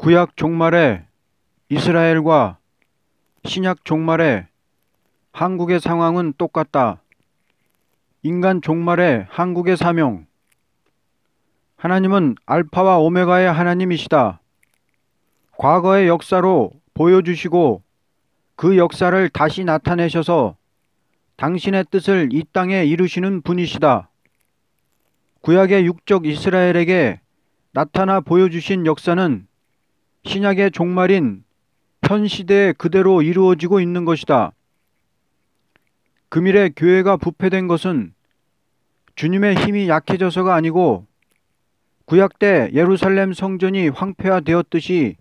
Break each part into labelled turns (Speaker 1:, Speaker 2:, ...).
Speaker 1: 구약 종말에 이스라엘과 신약 종말에 한국의 상황은 똑같다. 인간 종말에 한국의 사명. 하나님은 알파와 오메가의 하나님이시다. 과거의 역사로 보여주시고 그 역사를 다시 나타내셔서 당신의 뜻을 이 땅에 이루시는 분이시다. 구약의 육적 이스라엘에게 나타나 보여주신 역사는 신약의 종말인 현 시대에 그대로 이루어지고 있는 것이다. 금일에 교회가 부패된 것은 주님의 힘이 약해져서가 아니고 구약 때 예루살렘 성전이 황폐화되었듯이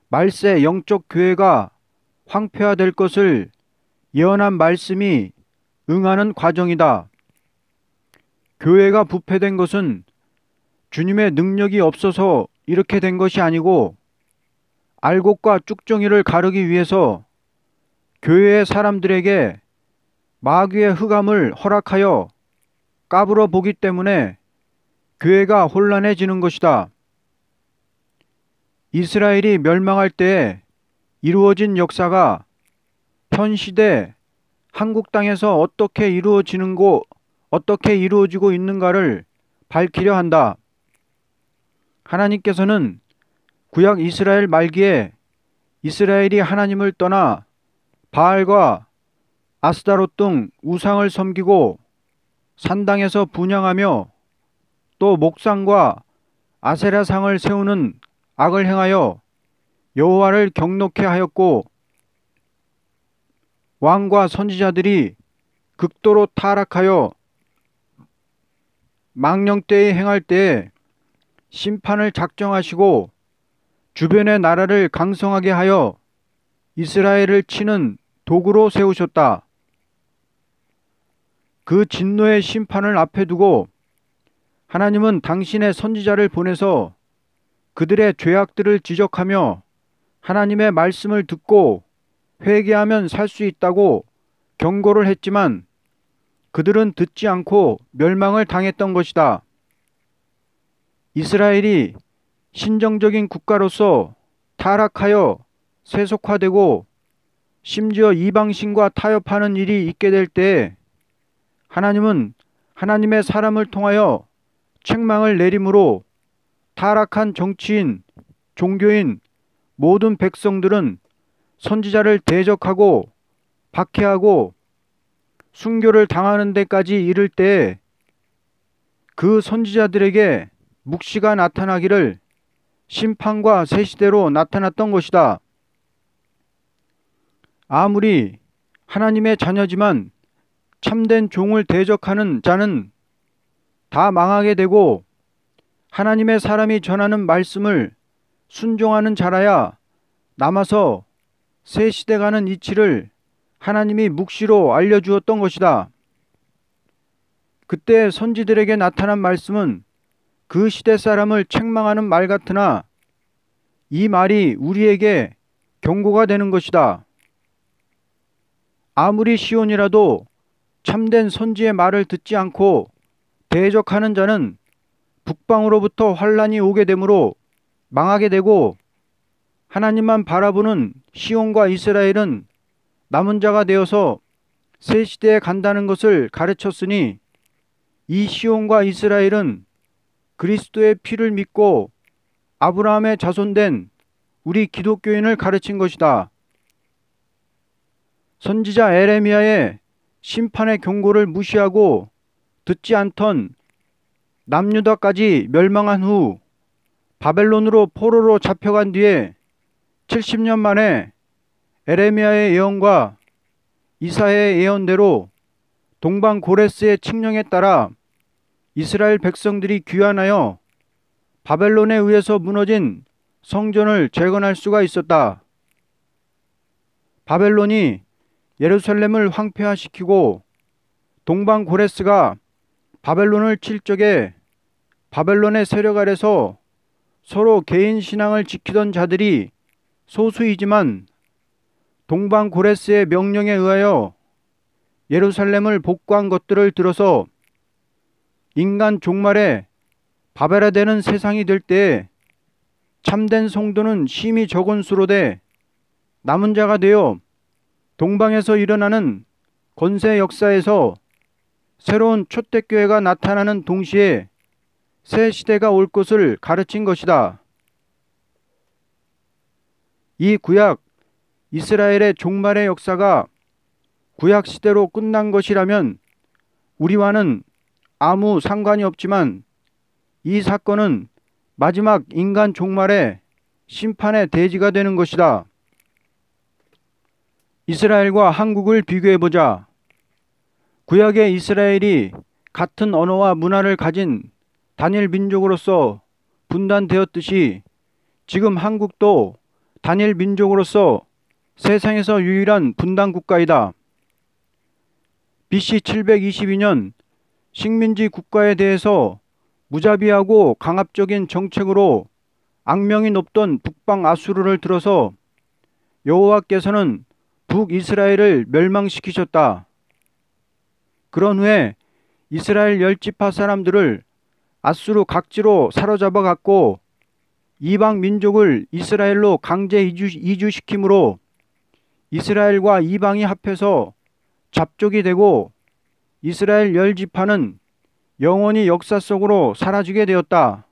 Speaker 1: 말세 영적 교회가 황폐화될 것을 예언한 말씀이 응하는 과정이다. 교회가 부패된 것은 주님의 능력이 없어서 이렇게 된 것이 아니고 알곡과 쭉정이를 가르기 위해서 교회의 사람들에게 마귀의 흑암을 허락하여 까불어 보기 때문에 교회가 혼란해지는 것이다. 이스라엘이 멸망할 때에 이루어진 역사가 현 시대 한국 땅에서 어떻게 이루어지고 있는가를 밝히려 한다. 하나님께서는 구약 이스라엘 말기에 이스라엘이 하나님을 떠나 바알과 아스다롯 등 우상을 섬기고 산당에서 분향하며 또 목상과 아세라상을 세우는 악을 행하여 여호와를 경노케 하였고 왕과 선지자들이 극도로 타락하여 망령되이 행할 때에 심판을 작정하시고 주변의 나라를 강성하게 하여 이스라엘을 치는 도구로 세우셨다. 그 진노의 심판을 앞에 두고 하나님은 당신의 선지자를 보내서 그들의 죄악들을 지적하며 하나님의 말씀을 듣고 회개하면 살 수 있다고 경고를 했지만 그들은 듣지 않고 멸망을 당했던 것이다. 이스라엘이 신정적인 국가로서 타락하여 세속화되고 심지어 이방신과 타협하는 일이 있게 될 때에 하나님은 하나님의 사람을 통하여 책망을 내림으로 타락한 정치인, 종교인, 모든 백성들은 선지자를 대적하고 박해하고 순교를 당하는 데까지 이를 때에 그 선지자들에게 묵시가 나타나기를 심판과 새 시대로 나타났던 것이다. 아무리 하나님의 자녀지만 참된 종을 대적하는 자는 다 망하게 되고 하나님의 사람이 전하는 말씀을 순종하는 자라야 남아서 새 시대 가는 이치를 하나님이 묵시로 알려주었던 것이다. 그때 선지들에게 나타난 말씀은 그 시대 사람을 책망하는 말 같으나 이 말이 우리에게 경고가 되는 것이다. 아무리 시온이라도 참된 선지의 말을 듣지 않고 대적하는 자는 북방으로부터 환란이 오게 되므로 망하게 되고 하나님만 바라보는 시온과 이스라엘은 남은 자가 되어서 새 시대에 간다는 것을 가르쳤으니 이 시온과 이스라엘은 그리스도의 피를 믿고 아브라함의 자손된 우리 기독교인을 가르친 것이다. 선지자 에레미야의 심판의 경고를 무시하고 듣지 않던 남유다까지 멸망한 후 바벨론으로 포로로 잡혀간 뒤에 70년 만에 에레미야의 예언과 이사야의 예언대로 동방 고레스의 칙령에 따라 이스라엘 백성들이 귀환하여 바벨론에 의해서 무너진 성전을 재건할 수가 있었다. 바벨론이 예루살렘을 황폐화시키고 동방 고레스가 바벨론을 칠 적에 바벨론의 세력 아래서 서로 개인 신앙을 지키던 자들이 소수이지만 동방 고레스의 명령에 의하여 예루살렘을 복구한 것들을 들어서 인간 종말에 바벨화되는 세상이 될 때에 참된 성도는 심히 적은 수로 돼 남은 자가 되어 동방에서 일어나는 건세 역사에서 새로운 초대교회가 나타나는 동시에 새 시대가 올 것을 가르친 것이다. 이 구약 이스라엘의 종말의 역사가 구약 시대로 끝난 것이라면 우리와는 아무 상관이 없지만 이 사건은 마지막 인간 종말의 심판의 대지가 되는 것이다. 이스라엘과 한국을 비교해보자. 구약의 이스라엘이 같은 언어와 문화를 가진 단일 민족으로서 분단되었듯이 지금 한국도 단일 민족으로서 세상에서 유일한 분단 국가이다. BC 722년 식민지 국가에 대해서 무자비하고 강압적인 정책으로 악명이 높던 북방 아수르를 들어서 여호와께서는 북이스라엘을 멸망시키셨다. 그런 후에 이스라엘 10지파 사람들을 아수르 각지로 사로잡아 갔고 이방 민족을 이스라엘로 강제 이주시킴으로 이스라엘과 이방이 합해서 잡족이 되고 이스라엘 10지파는 영원히 역사 속으로 사라지게 되었다.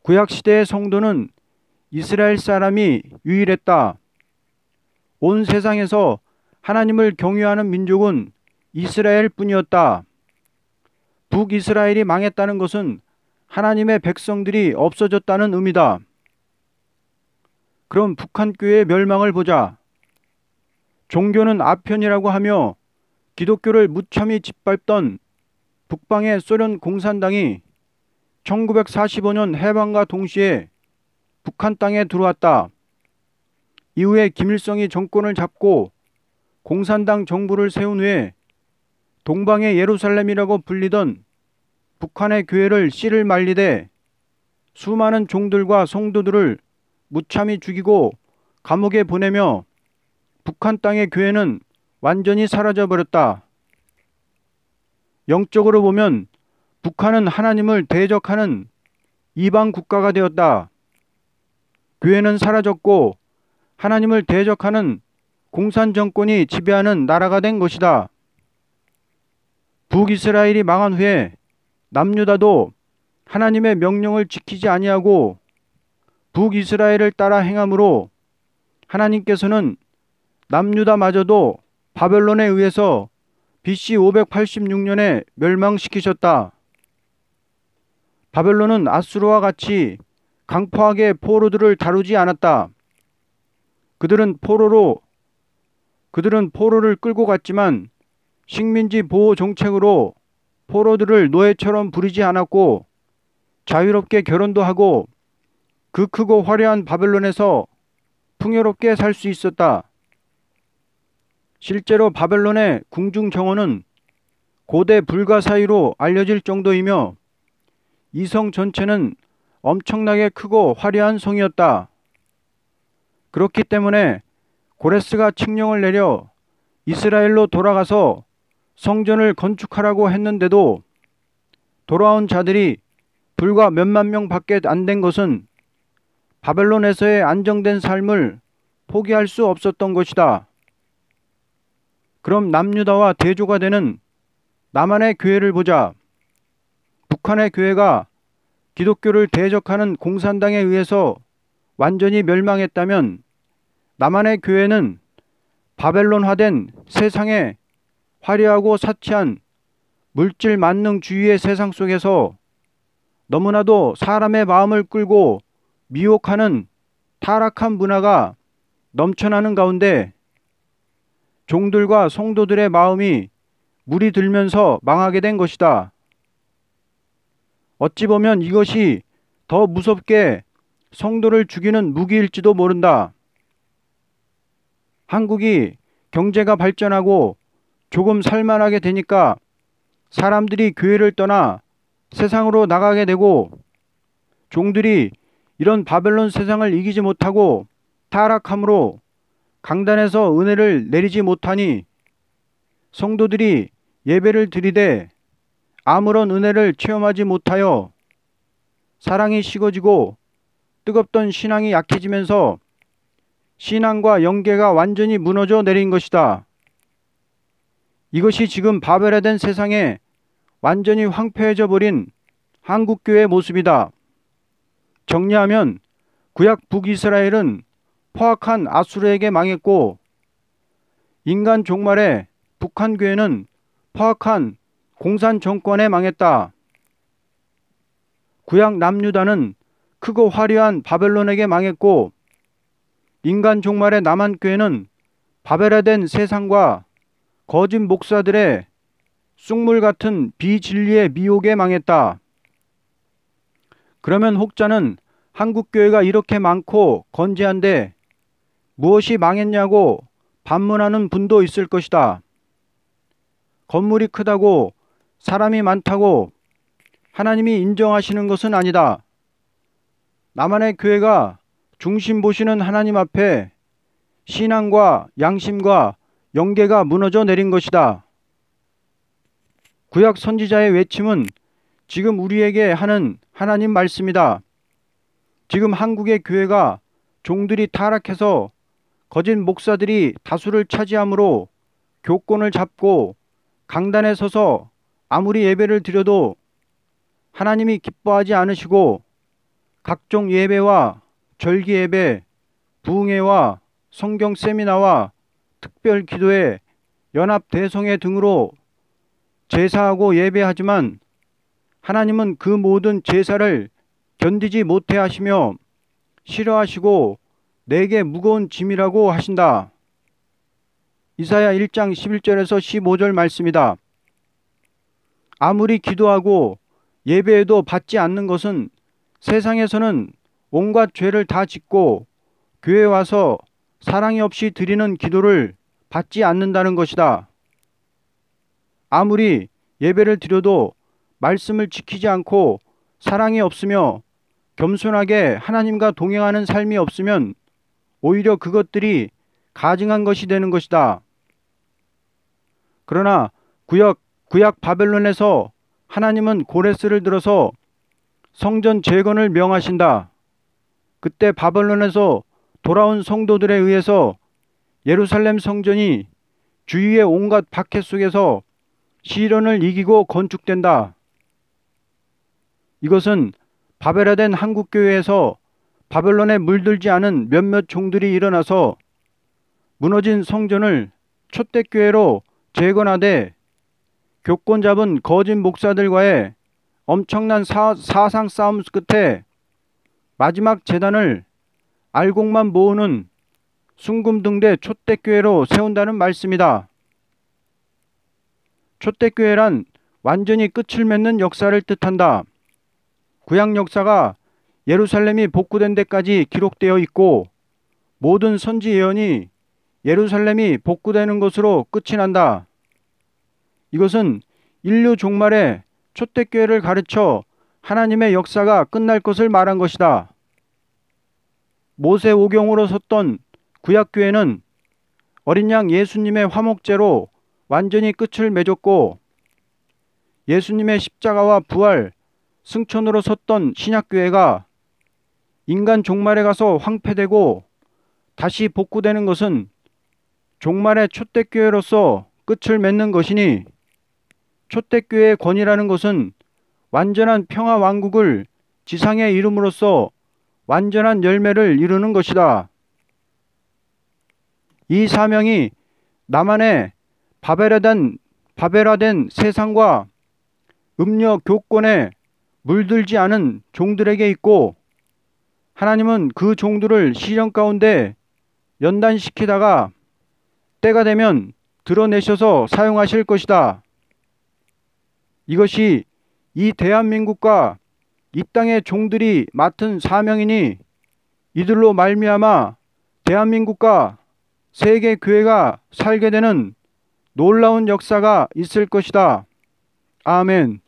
Speaker 1: 구약시대의 성도는 이스라엘 사람이 유일했다. 온 세상에서 하나님을 경외하는 민족은 이스라엘 뿐이었다. 북이스라엘이 망했다는 것은 하나님의 백성들이 없어졌다는 의미다. 그럼 북한교회의 멸망을 보자. 종교는 아편이라고 하며 기독교를 무참히 짓밟던 북방의 소련 공산당이 1945년 해방과 동시에 북한 땅에 들어왔다. 이후에 김일성이 정권을 잡고 공산당 정부를 세운 후에 동방의 예루살렘이라고 불리던 북한의 교회를 씨를 말리되 수많은 종들과 성도들을 무참히 죽이고 감옥에 보내며 북한 땅의 교회는 완전히 사라져버렸다. 영적으로 보면 북한은 하나님을 대적하는 이방 국가가 되었다. 교회는 사라졌고 하나님을 대적하는 공산 정권이 지배하는 나라가 된 것이다. 북이스라엘이 망한 후에 남유다도 하나님의 명령을 지키지 아니하고 북이스라엘을 따라 행함으로 하나님께서는 남유다마저도 바벨론에 의해서 BC 586년에 멸망시키셨다. 바벨론은 아수르와 같이 강포하게 포로들을 다루지 않았다. 그들은 포로를 끌고 갔지만 식민지 보호 정책으로 포로들을 노예처럼 부리지 않았고 자유롭게 결혼도 하고 그 크고 화려한 바벨론에서 풍요롭게 살 수 있었다. 실제로 바벨론의 궁중 정원은 고대 불가 사이로 알려질 정도이며 이 성 전체는 엄청나게 크고 화려한 성이었다. 그렇기 때문에 고레스가 칙령을 내려 이스라엘로 돌아가서 성전을 건축하라고 했는데도 돌아온 자들이 불과 몇만 명 밖에 안 된 것은 바벨론에서의 안정된 삶을 포기할 수 없었던 것이다. 그럼 남유다와 대조가 되는 남한의 교회를 보자. 북한의 교회가 기독교를 대적하는 공산당에 의해서 완전히 멸망했다면 남한의 교회는 바벨론화된 세상의 화려하고 사치한 물질 만능주의의 세상 속에서 너무나도 사람의 마음을 끌고 미혹하는 타락한 문화가 넘쳐나는 가운데 종들과 성도들의 마음이 물이 들면서 망하게 된 것이다. 어찌 보면 이것이 더 무섭게 성도를 죽이는 무기일지도 모른다. 한국이 경제가 발전하고 조금 살만하게 되니까 사람들이 교회를 떠나 세상으로 나가게 되고 종들이 이런 바벨론 세상을 이기지 못하고 타락함으로 강단에서 은혜를 내리지 못하니 성도들이 예배를 드리되 아무런 은혜를 체험하지 못하여 사랑이 식어지고 뜨겁던 신앙이 약해지면서 신앙과 영계가 완전히 무너져 내린 것이다. 이것이 지금 바벨화된 세상에 완전히 황폐해져 버린 한국교회의 모습이다. 정리하면 구약 북이스라엘은 포악한 아수르에게 망했고, 인간 종말에 북한 교회는 포악한 공산 정권에 망했다. 구약 남유다는 크고 화려한 바벨론에게 망했고, 인간 종말의 남한 교회는 바벨화된 세상과 거짓 목사들의 쑥물 같은 비진리의 미혹에 망했다. 그러면 혹자는 한국교회가 이렇게 많고 건재한데 무엇이 망했냐고 반문하는 분도 있을 것이다. 건물이 크다고, 사람이 많다고 하나님이 인정하시는 것은 아니다. 나만의 교회가 중심 보시는 하나님 앞에 신앙과 양심과 영계가 무너져 내린 것이다. 구약 선지자의 외침은 지금 우리에게 하는 하나님 말씀이다. 지금 한국의 교회가 종들이 타락해서 거짓 목사들이 다수를 차지하므로 교권을 잡고 강단에 서서 아무리 예배를 드려도 하나님이 기뻐하지 않으시고 각종 예배와 절기 예배, 부흥회와 성경 세미나와 특별 기도회, 연합 대성회 등으로 제사하고 예배하지만 하나님은 그 모든 제사를 견디지 못해 하시며 싫어하시고 내게 무거운 짐이라고 하신다. 이사야 1장 11절에서 15절 말씀이다. 아무리 기도하고 예배해도 받지 않는 것은 세상에서는 온갖 죄를 다 짓고 교회에 와서 사랑이 없이 드리는 기도를 받지 않는다는 것이다. 아무리 예배를 드려도 말씀을 지키지 않고 사랑이 없으며 겸손하게 하나님과 동행하는 삶이 없으면 오히려 그것들이 가증한 것이 되는 것이다. 그러나 구약 바벨론에서 하나님은 고레스를 들어서 성전 재건을 명하신다. 그때 바벨론에서 돌아온 성도들에 의해서 예루살렘 성전이 주위의 온갖 박해 속에서 시련을 이기고 건축된다. 이것은 바벨화된 한국교회에서 바벨론에 물들지 않은 몇몇 종들이 일어나서 무너진 성전을 촛대교회로 재건하되 교권 잡은 거짓 목사들과의 엄청난 사상 싸움 끝에 마지막 재단을 알곡만 모으는 순금등대 촛대교회로 세운다는 말씀이다. 촛대교회란 완전히 끝을 맺는 역사를 뜻한다. 구약 역사가 예루살렘이 복구된 데까지 기록되어 있고 모든 선지 예언이 예루살렘이 복구되는 것으로 끝이 난다. 이것은 인류 종말에 촛대교회를 가르쳐 하나님의 역사가 끝날 것을 말한 것이다. 모세 오경으로 섰던 구약교회는 어린 양 예수님의 화목제로 완전히 끝을 맺었고 예수님의 십자가와 부활, 승천으로 섰던 신약교회가 인간 종말에 가서 황폐되고 다시 복구되는 것은 종말의 촛대교회로서 끝을 맺는 것이니 촛대교회의 권위라는 것은 완전한 평화 왕국을 지상에 이름으로써 완전한 열매를 이루는 것이다. 이 사명이 나만의 바벨화된 세상과 음녀 교권에 물들지 않은 종들에게 있고 하나님은 그 종들을 시련 가운데 연단시키다가 때가 되면 드러내셔서 사용하실 것이다. 이것이 이 대한민국과 이 땅의 종들이 맡은 사명이니 이들로 말미암아 대한민국과 세계 교회가 살게 되는 놀라운 역사가 있을 것이다. 아멘.